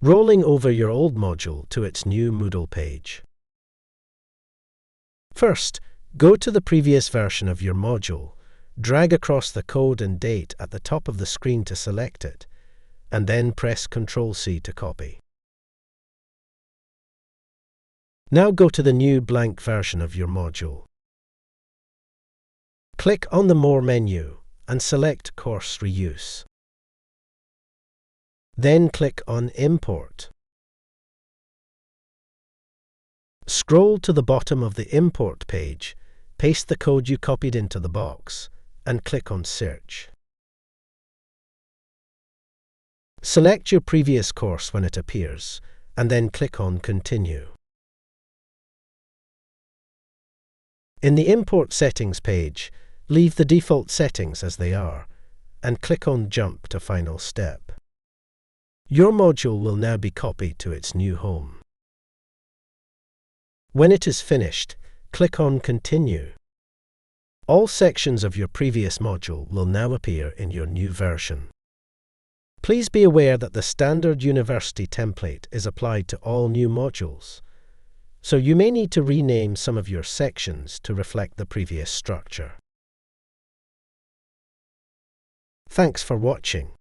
rolling over your old module to its new Moodle page. First, go to the previous version of your module, drag across the code and date at the top of the screen to select it, and then press Ctrl+C to copy. Now go to the new blank version of your module. Click on the More menu and select Course Reuse. Then click on Import. Scroll to the bottom of the Import page, paste the code you copied into the box, and click on Search. Select your previous course when it appears, and then click on Continue. In the Import Settings page, leave the default settings as they are, and click on Jump to Final Step. Your module will now be copied to its new home. When it is finished, click on Continue. All sections of your previous module will now appear in your new version. Please be aware that the standard university template is applied to all new modules, so you may need to rename some of your sections to reflect the previous structure. Thanks for watching.